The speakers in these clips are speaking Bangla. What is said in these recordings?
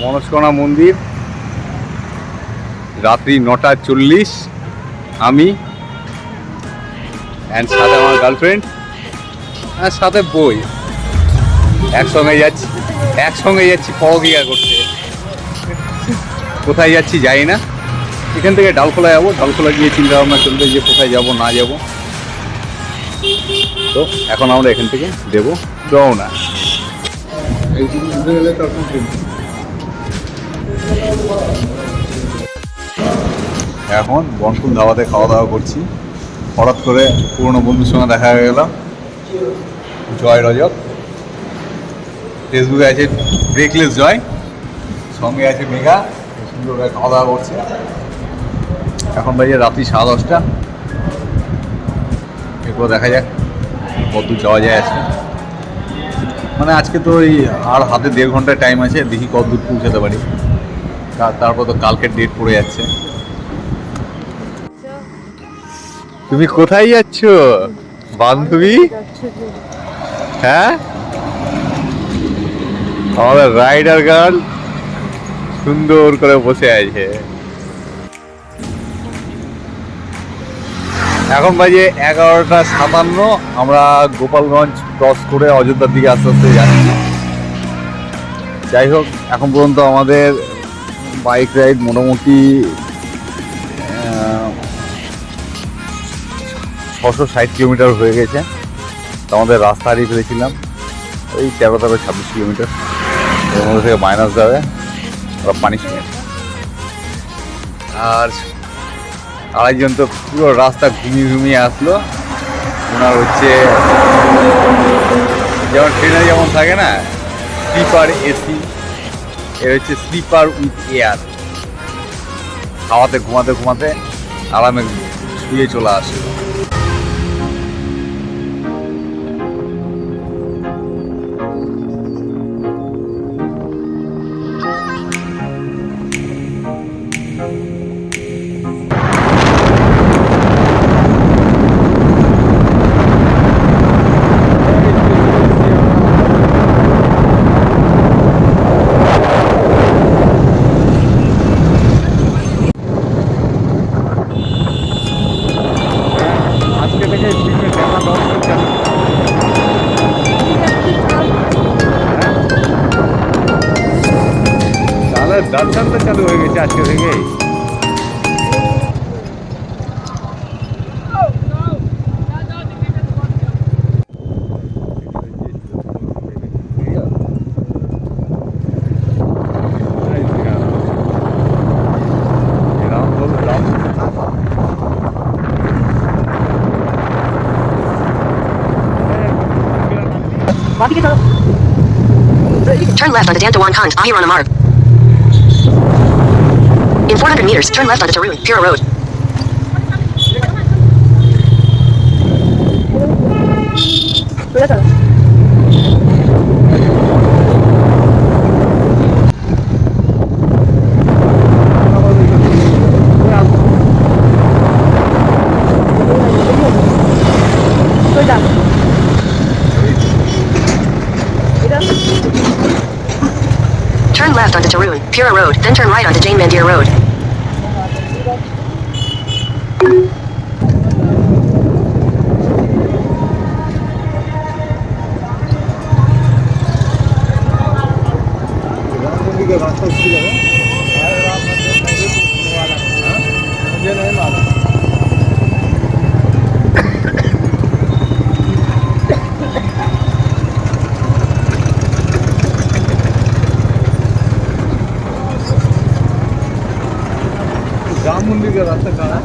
মনস্কোনা মন্দির, রাত্রি 9:40। আমি অ্যান্ড সাথে আমার গার্লফ্রেন্ড আর সাথে বই একসঙ্গে যাচ্ছি পরক্রিয়া করতে। কোথায় যাচ্ছি জানি না। এখান থেকে ডালখোলা যাবো, ডালখোলা গিয়ে চিন্তা ভাবনা চলবে যে কোথায় যাব না যাব। তো এখন আমরা এখান থেকে দেবো রওনা। এখন বনফুল ধাবাতে খাওয়া দাওয়া করছি। হঠাৎ করে পুরনো বন্ধুর সঙ্গে দেখা হয়ে গেল, জয় রজক। ফেসবুকে আছে ব্রেকলেস জয়, সঙ্গে আছে মেঘা। সুন্দর করে খাওয়া দাওয়া করছে। এখন বাজে রাত্রি 10:30। এরপর দেখা যাক কতদূর যাওয়া যায় আজকে। মানে আজকে তো এই আর হাতে 1.5 ঘন্টার টাইম আছে, দেখি কতদূর পৌঁছাতে পারি। তারপর তো কালকের ডেট পড়ে যাচ্ছে। তুমি কোথায় যাচ্ছ বান্ধবী? হ্যাঁ, আমাদের রাইডার গার্ল সুন্দর করে বসে আছে। এখন বাজে 11:57। আমরা গোপালগঞ্জ ক্রস করে অযোধ্যার দিকে আস্তে আস্তে যাচ্ছি। যাই হোক, এখন পর্যন্ত আমাদের বাইক রাইড মোটামুটি 660 কিলোমিটার হয়ে গেছে। তো আমাদের রাস্তা হারিয়ে ফেলেছিলাম ওই 13-26 কিলোমিটার। এর মধ্যে থেকে মাইনাস যাবে ওরা পানিশমেন্ট। আর আরেকজন তো পুরো রাস্তা ঘুমিয়ে আসলো। ওনার হচ্ছে যেমন ট্রেনে যেমন থাকে না স্লিপার এসি, এর হচ্ছে স্লিপার উইথ এয়ার। হাওয়াতে ঘুমাতে আরামে শুয়ে চলে আসে। দর্শন তো চালু হয়ে গেছে আজকে থেকে। Turn left onto Dantawan Kant, Ahiran Amar. In 400 meters, turn left onto Tarun, Pura Road. Turn left onto Tarun, Pura Road, then turn right onto Jane Mandir Road. Ram मंदिर का रास्ता कहाँ है?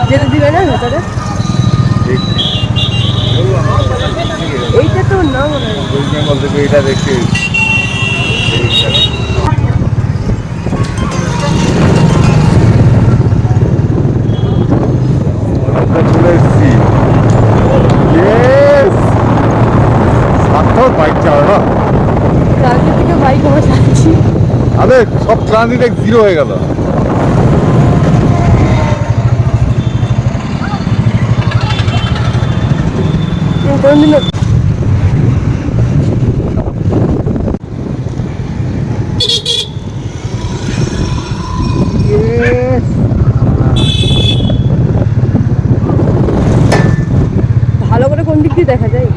যেটা দিবে না ভেতরে এইটা তো না মনে হয়। ওয়েস্ট বেঙ্গল থেকে এটা দেখতে চলে এসেছি। সার্থক বাইক চালানো। কালকে থেকে বাইক আমার চালাচ্ছি। আরে সব ট্রানজিট 0 হয়ে গেল। কোনদিনও ভালো করে কোন দিক দিয়ে দেখা যায়?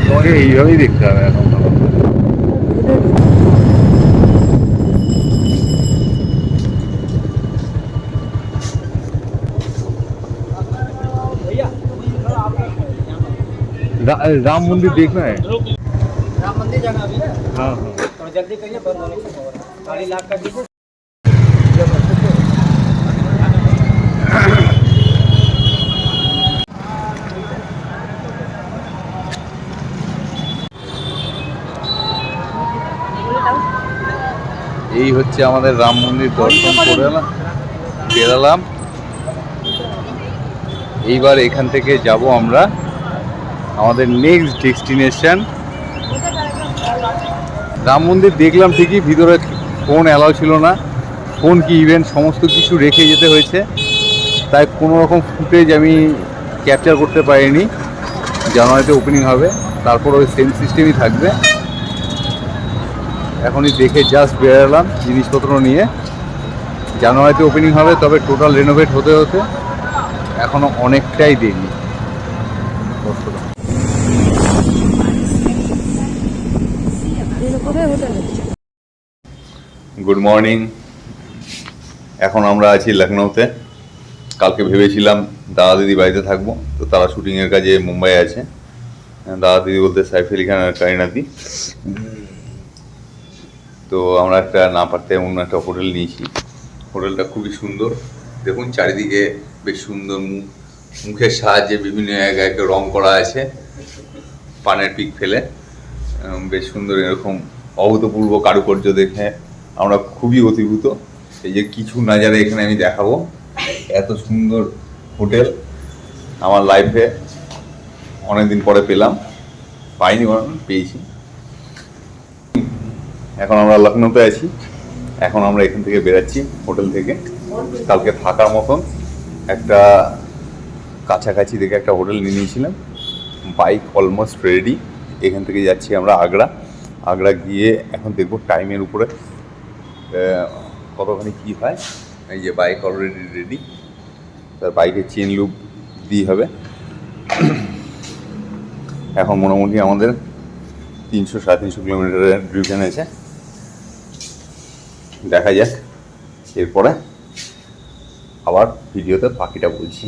তোমাকে এইভাবেই দেখতে হবে এখন। राम मंदिर देखना है। राम मंदिर जाना अभी ना, हाँ हाँ थोड़ा जल्दी करिए, बंद होने से होगा। 4.5 लाख का दीजिए। এই হচ্ছে আমাদের রাম মন্দির দর্শন করে বেরালাম। এইবার এখান থেকে যাব আমরা আমাদের নেক্সট ডেস্টিনেশন। রাম মন্দির দেখলাম ঠিকই, ভিতরে ফোন অ্যালাউ ছিল না, ফোন কি ইভেন্ট সমস্ত কিছু রেখে যেতে হয়েছে, তাই কোনো রকম ফুটেজ আমি ক্যাপচার করতে পারিনি। জানুয়ারিতে ওপেনিং হবে, তারপর ওই সেম সিস্টেমই থাকবে। এখনই দেখে জাস্ট বেরোলাম জিনিসপত্র নিয়ে। জানুয়ারিতে ওপেনিং হবে, তবে টোটাল রেনোভেট হতে হতে এখনো অনেকটাই দেরি। Good morning. এখন আমরা আছি লখনৌতে। কালকে ভেবেছিলাম দাদা দিদি বাড়িতে থাকবো, তো তারা শুটিংয়ের কাজে মুম্বাই আছে। দাদা দিদি বলতে সাইফ আলি খান আর কারিনাদি। তো আমরা একটা না পারতে অন্য একটা হোটেল নিয়েছি। হোটেলটা খুবই সুন্দর, দেখুন চারিদিকে বেশ সুন্দর মুখের সাহায্যে বিভিন্ন জায়গায় রং করা আছে, পানের পিক ফেলে বেশ সুন্দর। এরকম অভূতপূর্ব কারুকার্য দেখে আমরা খুবই অভিভূত। এই যে কিছু নাজারা এখানে আমি দেখাবো, এত সুন্দর হোটেল আমার লাইফে অনেকদিন পরে পেলাম, পাইনি পেয়েছি। এখন আমরা লখনৌতে আছি, এখন আমরা এখান থেকে বেরাচ্ছি হোটেল থেকে। কালকে থাকার মতন একটা কাছাকাছি দেখে একটা হোটেল নিয়ে নিয়েছিলাম। বাইক অলমোস্ট রেডি, এখান থেকে যাচ্ছি আমরা আগ্রা। আগ্রা গিয়ে এখন দেখবো টাইমের উপরে কতখানি কী হয়। এই যে বাইক অলরেডি রেডি, তার বাইকের চেন লুপ দিয়ে হবে। এখন মোটামুটি আমাদের 300-350 কিলোমিটারের ড্রিভেন আছে। দেখা যাক, এরপরে আবার ভিডিওতে বাকিটা বলছি।